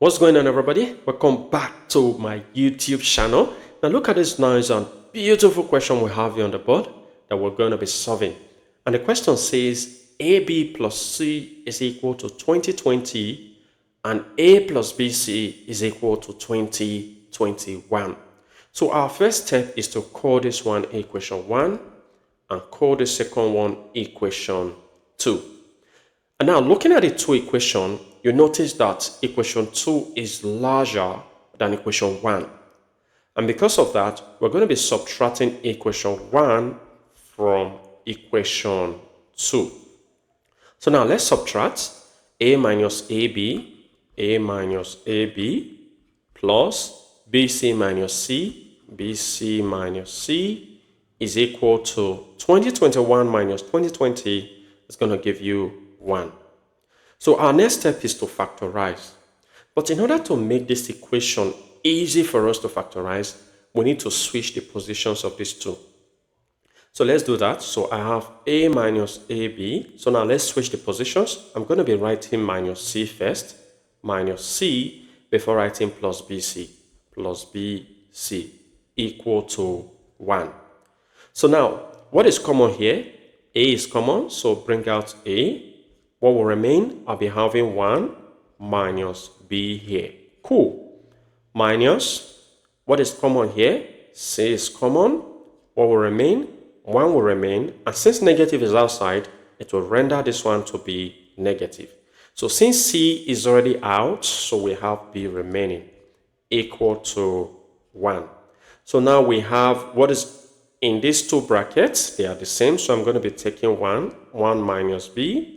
What's going on, everybody? Welcome back to my YouTube channel. Now look at this nice and beautiful question we have here on the board that we're going to be solving. And the question says AB plus C is equal to 2020 and A plus BC is equal to 2021. So our first step is to call this one equation 1 and call the second one equation 2. And now looking at the two equations, you notice that equation 2 is larger than equation 1. And because of that, we're going to be subtracting equation 1 from equation 2. So now let's subtract a minus a minus ab plus bc minus c is equal to 2021 minus 2020 is going to give you 1. So our next step is to factorize. But in order to make this equation easy for us to factorize, we need to switch the positions of these two. So let's do that. So I have a minus ab. So now let's switch the positions. I'm going to be writing minus c first, minus c before writing plus bc equal to 1. So now, what is common here? A is common, so bring out a. What will remain? I'll be having 1 minus b here. Cool. Minus, what is common here? C is common. What will remain? 1 will remain. And since negative is outside, it will render this one to be negative. So since c is already out, so we have b remaining equal to 1. So now we have what is in these two brackets. They are the same. So I'm going to be taking 1 minus b.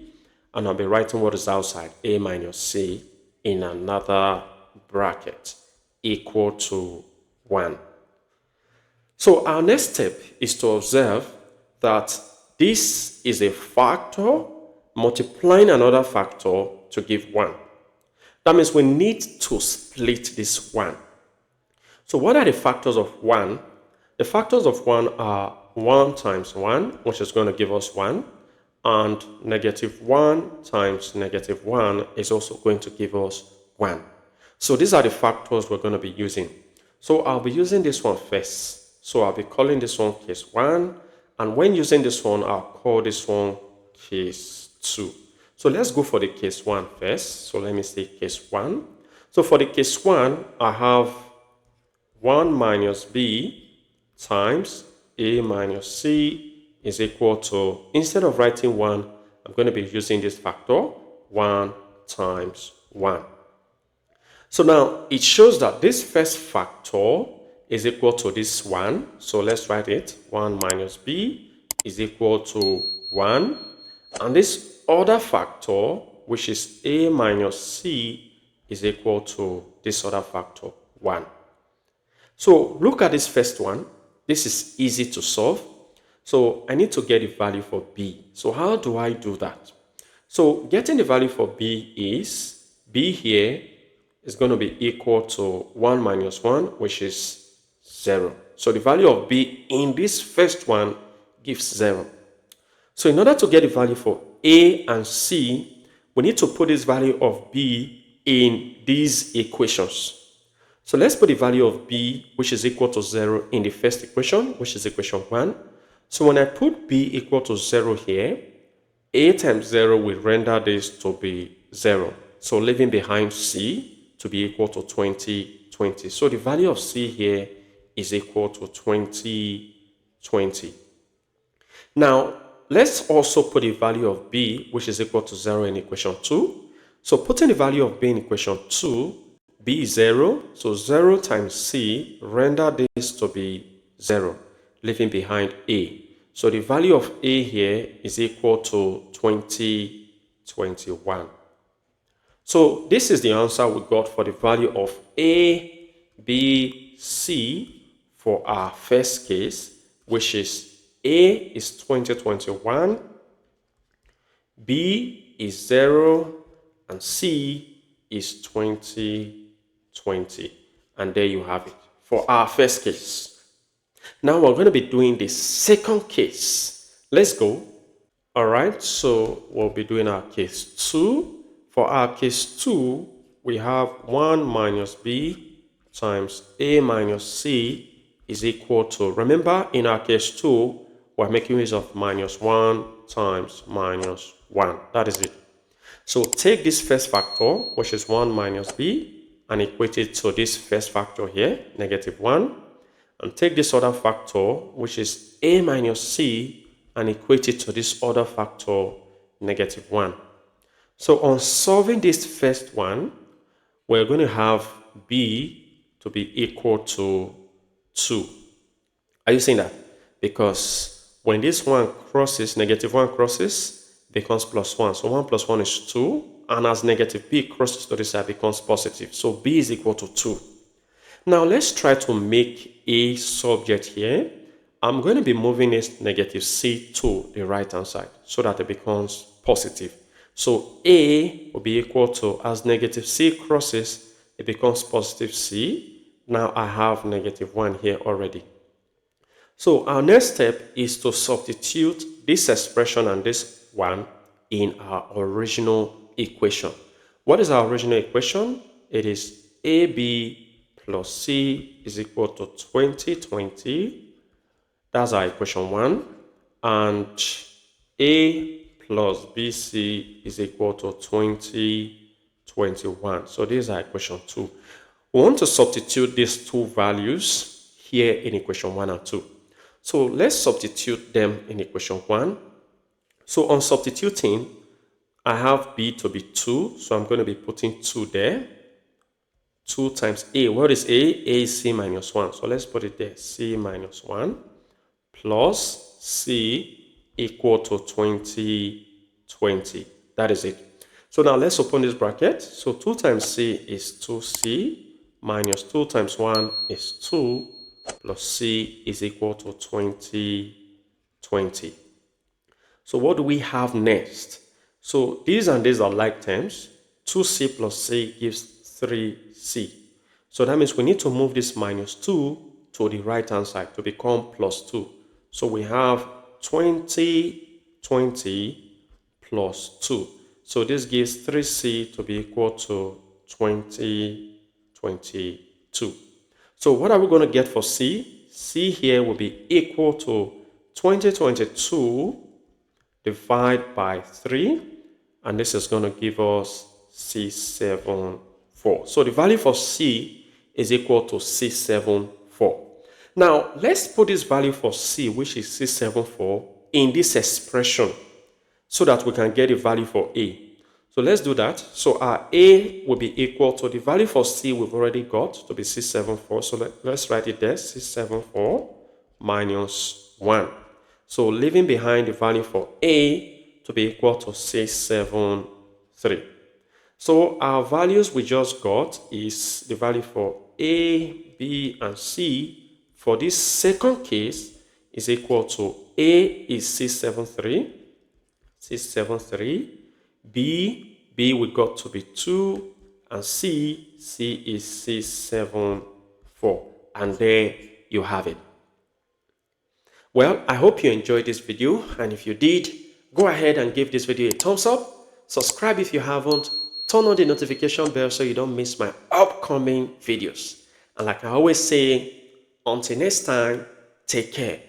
And I'll be writing what is outside, a minus c, in another bracket, equal to 1. So our next step is to observe that this is a factor multiplying another factor to give 1. That means we need to split this 1. So what are the factors of 1? The factors of 1 are 1 times 1, which is going to give us 1. And negative 1 times negative 1 is also going to give us 1. So these are the factors we're going to be using. So I'll be using this one first. So I'll be calling this one case 1. And when using this one, I'll call this one case 2. So let's go for the case 1 first. So let me say case 1. So for the case 1, I have 1 minus b times a minus c is equal to, instead of writing 1, I'm going to be using this factor, 1 times 1. So now it shows that this first factor is equal to this 1. So let's write it. 1 minus b is equal to 1. And this other factor, which is a minus c, is equal to this other factor, 1. So look at this first one. This is easy to solve. So I need to get the value for b. So how do I do that? So getting the value for b is, b here is going to be equal to 1 minus 1, which is 0. So the value of b in this first one gives 0. So in order to get the value for a and c, we need to put this value of b in these equations. So let's put the value of b, which is equal to 0, in the first equation, which is equation 1. So when I put b equal to 0 here, a times 0 will render this to be 0. So leaving behind c to be equal to 2020. So the value of c here is equal to 2020. Now, let's also put the value of b, which is equal to 0, in equation 2. So putting the value of b in equation 2, b is 0. So 0 times c render this to be 0. Leaving behind a. So the value of a here is equal to 2021. So this is the answer we got for the value of a, b, c for our first case, which is a is 2021, b is 0, and c is 2020. And there you have it for our first case. Now we're going to be doing the second case. Let's go. All right, so we'll be doing our case 2. For our case 2, we have 1 minus b times a minus c is equal to, remember in our case 2, we're making use of minus 1 times minus 1. That is it. So take this first factor, which is 1 minus b, and equate it to this first factor here, negative 1. And take this other factor, which is a minus c, and equate it to this other factor, negative 1. So on solving this first one, we're going to have b to be equal to 2. Are you seeing that? Because when this one crosses, negative 1 crosses, becomes plus 1. So 1 plus 1 is 2. And as negative b crosses to this side, becomes positive. So b is equal to 2. Now let's try to make a subject here. I'm going to be moving this negative c to the right hand side so that it becomes positive. So a will be equal to, as negative c crosses, it becomes positive c. Now I have negative 1 here already. So our next step is to substitute this expression and this one in our original equation. What is our original equation? It is ab plus c is equal to 2020. That's our equation 1. And a plus bc is equal to 2021. So this is our equation 2. We want to substitute these two values here in equation 1 and 2. So let's substitute them in equation 1. So on substituting, I have b to be 2. So I'm going to be putting 2 there. 2 times a. What is a? A is c minus 1. So let's put it there. C minus 1 plus c equal to 2020. That is it. So now let's open this bracket. So 2 times c is 2c minus 2 times 1 is 2 plus c is equal to 2020. So what do we have next? So these and these are like terms. 2c plus c gives 3c. So that means we need to move this minus 2 to the right hand side to become plus 2. So we have 2020 plus 2. So this gives 3c to be equal to 2022. So what are we going to get for c? C here will be equal to 2022 divided by 3. And this is going to give us C74. So the value for c is equal to C74. Now, let's put this value for c, which is C74, in this expression so that we can get the value for a. So let's do that. So our a will be equal to the value for c we've already got to be C74. So let's write it there, C74 minus 1. So leaving behind the value for a to be equal to C73. So our values we just got is the value for a, b, and c. For this second case is equal to a is C73, b we got to be 2, and c is C74. And there you have it. Well, I hope you enjoyed this video, and if you did, go ahead and give this video a thumbs up, subscribe if you haven't, turn on the notification bell so you don't miss my upcoming videos. And like I always say, until next time, take care.